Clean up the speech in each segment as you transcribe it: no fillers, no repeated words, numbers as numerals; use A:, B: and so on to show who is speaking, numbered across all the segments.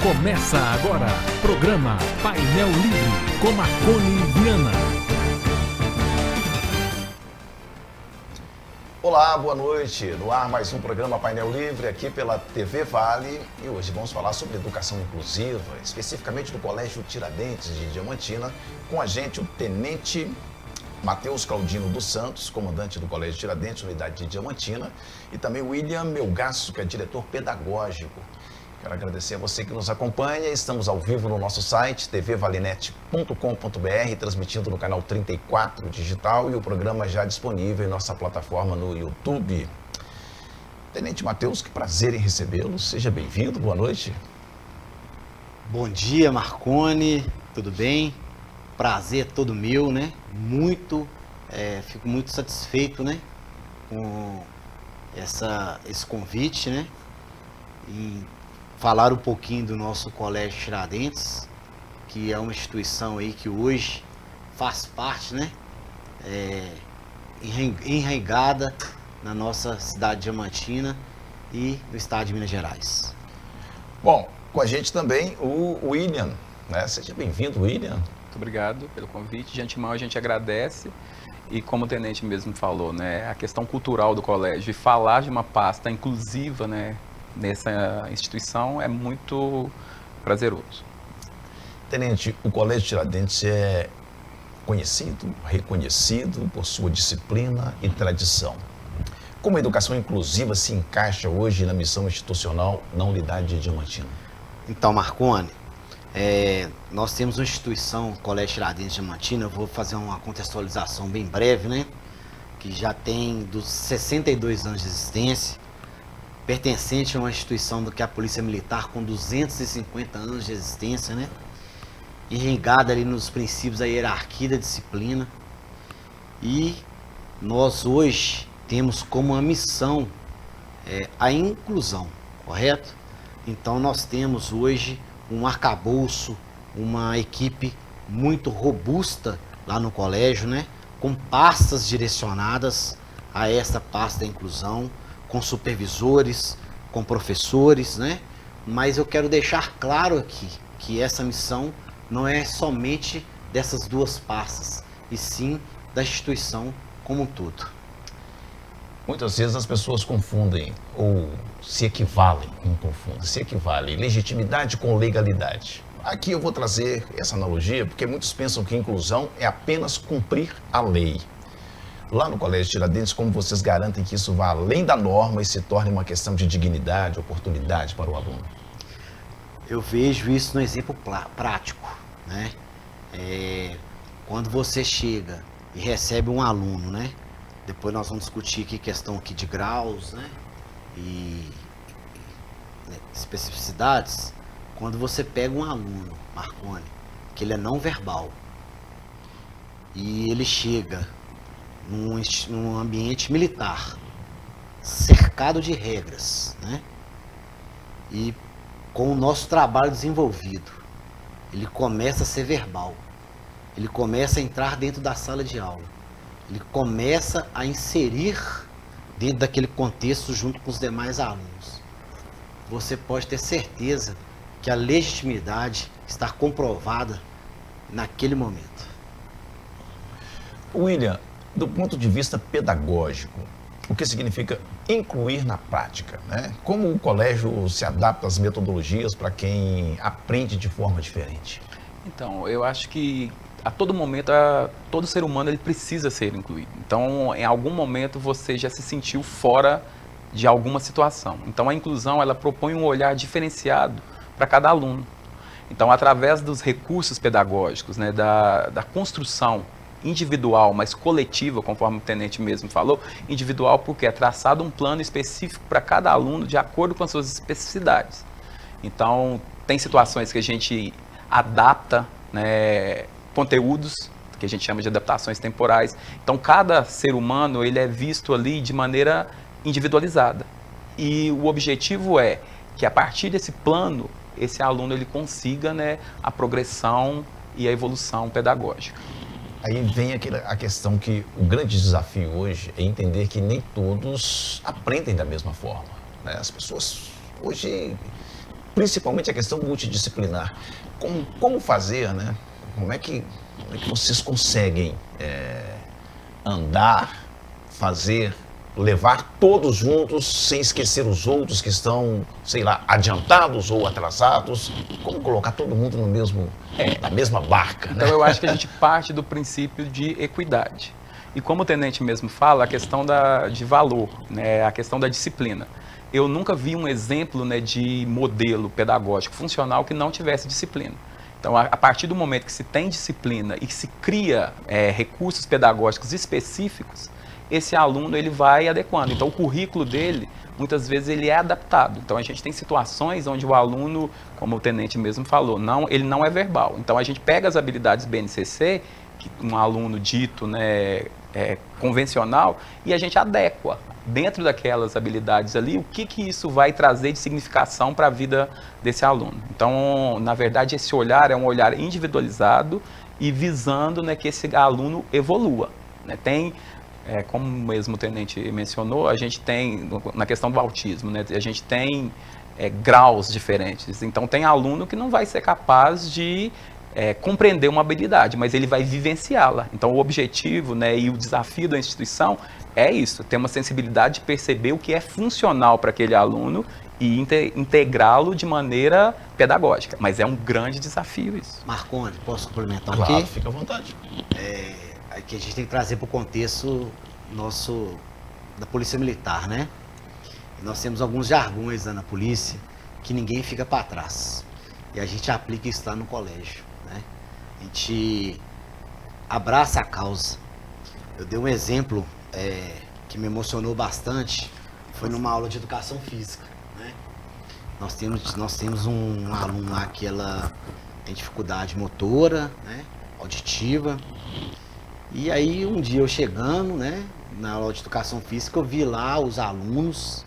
A: Começa agora, programa Painel Livre, com Marconi Viana.
B: Olá, boa noite. No ar mais um programa Painel Livre aqui pela TV Vale. E hoje vamos falar sobre educação inclusiva, especificamente do Colégio Tiradentes de Diamantina. Com a gente o Tenente Matheus Claudino dos Santos, comandante do Colégio Tiradentes, unidade de Diamantina. E também o William Melgaço, que é diretor pedagógico. Quero agradecer a você que nos acompanha. Estamos ao vivo no nosso site, tvvalenet.com.br, transmitindo no canal 34 digital e o programa já disponível em nossa plataforma no YouTube. Tenente Matheus, que prazer em recebê-lo. Seja bem-vindo, boa noite.
C: Bom dia, Marconi, tudo bem? Prazer é todo meu, né? Fico muito satisfeito, né? Com esse convite, né? E falar um pouquinho do nosso Colégio Tiradentes, que é uma instituição aí que hoje faz parte, né, enraizada na nossa cidade de Diamantina e no estado de Minas Gerais.
B: Bom, com a gente também o William, né? Seja bem-vindo, William.
D: Muito obrigado pelo convite. De antemão a gente agradece e, como o tenente mesmo falou, né, a questão cultural do colégio e falar de uma pasta inclusiva, né, nessa instituição é muito prazeroso.
B: Tenente, o Colégio Tiradentes é conhecido, reconhecido por sua disciplina e tradição. Como a educação inclusiva se encaixa hoje na missão institucional na unidade de Diamantina?
C: Então, Marconi, nós temos uma instituição, Colégio Tiradentes de Diamantina, eu vou fazer uma contextualização bem breve, né? Que já tem dos 62 anos de existência, pertencente a uma instituição do que a Polícia Militar com 250 anos de existência, né? Enraizada ali nos princípios da hierarquia da disciplina. E nós hoje temos como uma missão a inclusão, correto? Então nós temos hoje um arcabouço, uma equipe muito robusta lá no colégio, né? Com pastas direcionadas a essa pasta da inclusão, com supervisores, com professores, né? Mas eu quero deixar claro aqui que essa missão não é somente dessas duas pastas, e sim da instituição como um todo.
B: Muitas vezes as pessoas confundem, ou se equivalem, não confundem, se equivalem legitimidade com legalidade. Aqui eu vou trazer essa analogia porque muitos pensam que inclusão é apenas cumprir a lei. Lá no Colégio Tiradentes, como vocês garantem que isso vá além da norma e se torne uma questão de dignidade, oportunidade para o aluno?
C: Eu vejo isso no exemplo prático, né? Quando você chega e recebe um aluno, né? Depois nós vamos discutir aqui questão aqui de graus, né? E especificidades. Quando você pega um aluno, Marconi, que ele é não verbal, e ele chega num ambiente militar, cercado de regras, né? E com o nosso trabalho desenvolvido, ele começa a ser verbal, ele começa a entrar dentro da sala de aula, ele começa a inserir dentro daquele contexto junto com os demais alunos. Você pode ter certeza que a legitimidade está comprovada naquele momento.
B: William, do ponto de vista pedagógico, o que significa incluir na prática, né? Como o colégio se adapta às metodologias para quem aprende de forma diferente?
D: Então, eu acho que a todo momento, todo ser humano ele precisa ser incluído. Então, em algum momento você já se sentiu fora de alguma situação. Então, a inclusão ela propõe um olhar diferenciado para cada aluno. Então, através dos recursos pedagógicos, né, da construção individual, mas coletiva, conforme o tenente mesmo falou, individual porque é traçado um plano específico para cada aluno de acordo com as suas especificidades. Então, tem situações que a gente adapta, né, conteúdos, que a gente chama de adaptações temporais. Então, cada ser humano ele é visto ali de maneira individualizada. E o objetivo é que, a partir desse plano, esse aluno ele consiga, né, a progressão e a evolução pedagógica.
B: Aí vem a questão que o grande desafio hoje é entender que nem todos aprendem da mesma forma, né? As pessoas hoje principalmente a questão multidisciplinar. Como fazer, né? Como é que vocês conseguem andar, fazer, levar todos juntos, sem esquecer os outros que estão, sei lá, adiantados ou atrasados? Como colocar todo mundo na mesma barca, né?
D: Então eu acho que a gente parte do princípio de equidade. E como o tenente mesmo fala, a questão de valor, né, a questão da disciplina. Eu nunca vi um exemplo, né, de modelo pedagógico funcional que não tivesse disciplina. Então, a partir do momento que se tem disciplina e que se cria recursos pedagógicos específicos, esse aluno ele vai adequando. Então, o currículo dele, muitas vezes, ele é adaptado. Então, a gente tem situações onde o aluno, como o tenente mesmo falou, ele não é verbal. Então, a gente pega as habilidades BNCC, que um aluno dito, né, convencional, e a gente adequa dentro daquelas habilidades ali, o que isso vai trazer de significação para a vida desse aluno. Então, na verdade, esse olhar é um olhar individualizado e visando, né, que esse aluno evolua, né? Tem, como mesmo o tenente mencionou, a gente tem, na questão do autismo, né, a gente tem graus diferentes. Então, tem aluno que não vai ser capaz de compreender uma habilidade, mas ele vai vivenciá-la. Então, o objetivo, né, e o desafio da instituição é isso, ter uma sensibilidade de perceber o que é funcional para aquele aluno e integrá-lo de maneira pedagógica. Mas é um grande desafio isso.
C: Marconi, posso complementar
B: Claro,
C: aqui?
B: fica à vontade.
C: Que a gente tem que trazer para o contexto nosso da Polícia Militar, né? Nós temos alguns jargões lá na polícia que ninguém fica para trás. E a gente aplica isso lá no colégio, né? A gente abraça a causa. Eu dei um exemplo que me emocionou bastante, foi numa aula de educação física, né? Nós temos um aluno lá que ela tem dificuldade motora, né? Auditiva. E aí um dia eu chegando, né, na aula de educação física, eu vi lá os alunos,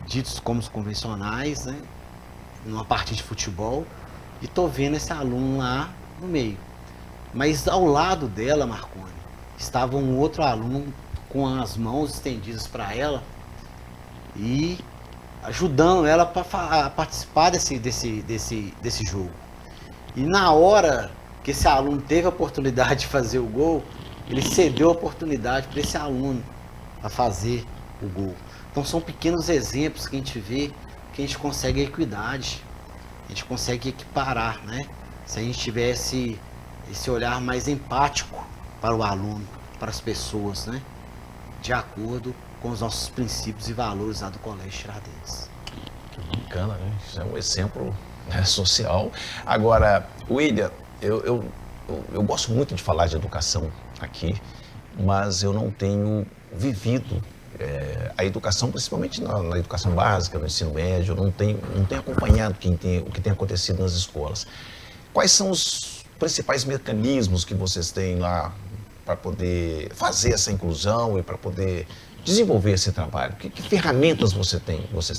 C: ditos como os convencionais, né, numa partida de futebol, e tô vendo esse aluno lá no meio. Mas ao lado dela, Marconi, estava um outro aluno com as mãos estendidas para ela e ajudando ela a participar desse jogo. E na hora que esse aluno teve a oportunidade de fazer o gol, ele cedeu a oportunidade para esse aluno a fazer o gol. Então são pequenos exemplos que a gente vê que a gente consegue a equidade, a gente consegue equiparar, né? Se a gente tivesse esse olhar mais empático para o aluno, para as pessoas, né? De acordo com os nossos princípios e valores lá do Colégio Tiradentes.
B: Que bacana, né? Isso é um exemplo, né, social. Agora, William, eu gosto muito de falar de educação aqui, mas eu não tenho vivido a educação, principalmente na educação básica, no ensino médio, eu não tenho acompanhado o que tem acontecido nas escolas. Quais são os principais mecanismos que vocês têm lá para poder fazer essa inclusão e para poder desenvolver esse trabalho? Que ferramentas vocês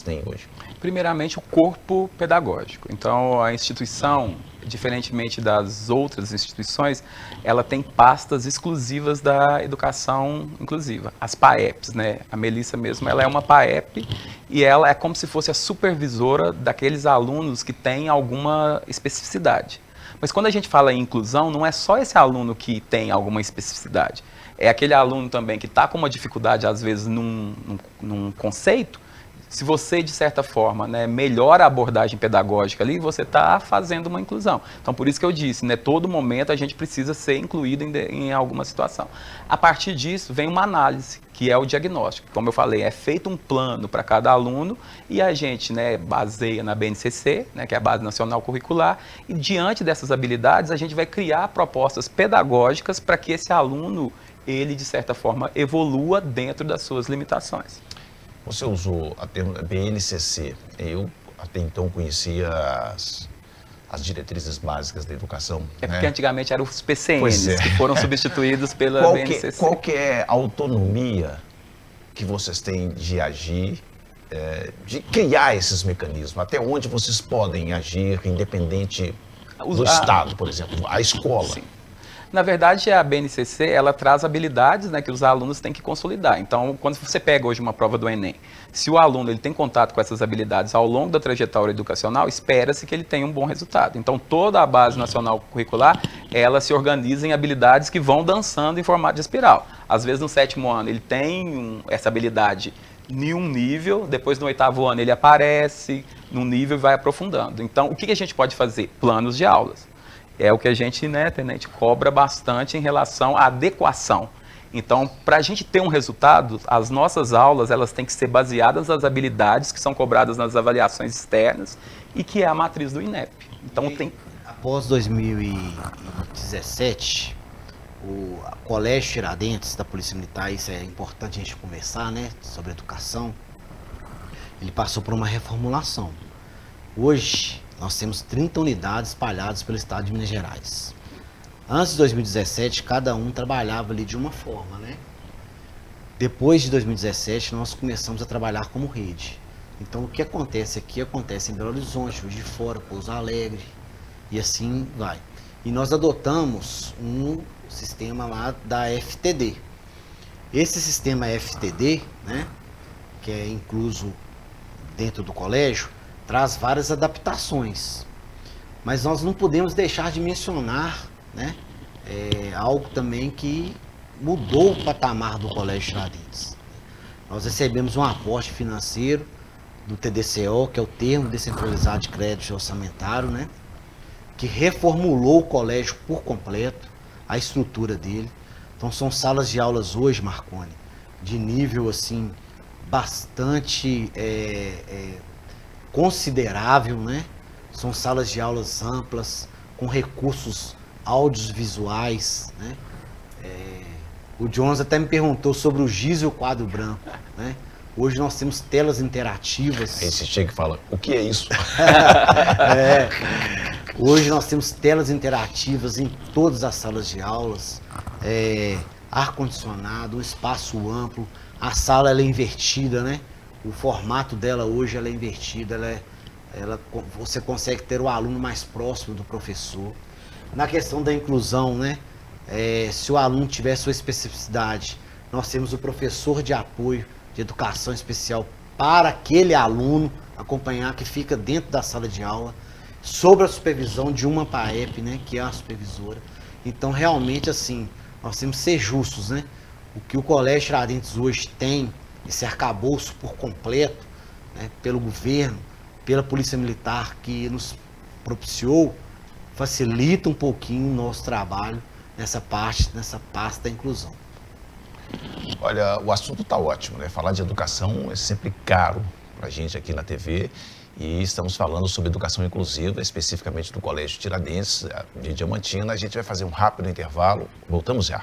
B: têm hoje?
D: Primeiramente, o corpo pedagógico. Então, a instituição, diferentemente das outras instituições, ela tem pastas exclusivas da educação inclusiva, as PAEPs, né? A Melissa mesmo, ela é uma PAEP e ela é como se fosse a supervisora daqueles alunos que têm alguma especificidade. Mas quando a gente fala em inclusão, não é só esse aluno que tem alguma especificidade. É aquele aluno também que está com uma dificuldade, às vezes, num conceito. Se você, de certa forma, né, melhora a abordagem pedagógica ali, você está fazendo uma inclusão. Então, por isso que eu disse, né, todo momento a gente precisa ser incluído em alguma situação. A partir disso, vem uma análise, que é o diagnóstico. Como eu falei, é feito um plano para cada aluno e a gente, né, baseia na BNCC, né, que é a Base Nacional Curricular, e diante dessas habilidades, a gente vai criar propostas pedagógicas para que esse aluno, ele, de certa forma, evolua dentro das suas limitações.
B: Você usou a termo BNCC. Eu até então conhecia as diretrizes básicas da educação.
D: É porque antigamente eram os PCNs,
B: Pois é.
D: que foram substituídos pela BNCC.
B: Qual que é a autonomia que vocês têm de agir, de criar esses mecanismos? Até onde vocês podem agir, independente do Estado, por exemplo, a escola?
D: Sim. Na verdade, a BNCC, ela traz habilidades, né, que os alunos têm que consolidar. Então, quando você pega hoje uma prova do Enem, se o aluno ele tem contato com essas habilidades ao longo da trajetória educacional, espera-se que ele tenha um bom resultado. Então, toda a base nacional curricular, ela se organiza em habilidades que vão dançando em formato de espiral. Às vezes, no 7º ano, ele tem essa habilidade em um nível, depois no 8º ano ele aparece num nível e vai aprofundando. Então, o que a gente pode fazer? Planos de aulas. É o que a gente, né, Tenente, cobra bastante em relação à adequação. Então, para a gente ter um resultado, as nossas aulas elas têm que ser baseadas nas habilidades que são cobradas nas avaliações externas e que é a matriz do INEP. Então,
C: Após 2017, o Colégio Tiradentes da Polícia Militar, isso é importante a gente conversar, né, sobre educação, ele passou por uma reformulação. Hoje, nós temos 30 unidades espalhadas pelo estado de Minas Gerais. Antes de 2017, cada um trabalhava ali de uma forma, né? Depois de 2017, nós começamos a trabalhar como rede. Então, o que acontece aqui, acontece em Belo Horizonte, Juiz de Fora, Pouso Alegre, e assim vai. E nós adotamos um sistema lá da FTD. Esse sistema FTD, né, que é incluso dentro do colégio, traz várias adaptações, mas nós não podemos deixar de mencionar, né, algo também que mudou o patamar do Colégio Tiradentes. Nós recebemos um aporte financeiro do TDCO, que é o Termo Descentralizado de Crédito Orçamentário, né, que reformulou o colégio por completo, a estrutura dele. Então são salas de aulas hoje, Marconi, de nível assim bastante considerável, né? São salas de aulas amplas, com recursos audiovisuais, né? O Jones até me perguntou sobre o giz e o quadro branco, né? Hoje nós temos telas interativas.
B: Aí você chega e fala, o que é isso?
C: Hoje nós temos telas interativas em todas as salas de aulas, ar-condicionado, um espaço amplo, a sala ela é invertida, né? O formato dela hoje ela é invertida, você consegue ter o aluno mais próximo do professor. Na questão da inclusão, né? Se o aluno tiver sua especificidade, nós temos o professor de apoio de educação especial para aquele aluno acompanhar, que fica dentro da sala de aula, sob a supervisão de uma PAEP, né? Que é a supervisora. Então, realmente, assim, nós temos que ser justos, né? O que o Colégio Tiradentes hoje tem, esse arcabouço por completo, né, pelo governo, pela Polícia Militar, que nos propiciou, facilita um pouquinho o nosso trabalho nessa pasta da inclusão.
B: Olha, o assunto está ótimo, né? Falar de educação é sempre caro para a gente aqui na TV. E estamos falando sobre educação inclusiva, especificamente do Colégio Tiradentes de Diamantina. A gente vai fazer um rápido intervalo. Voltamos já.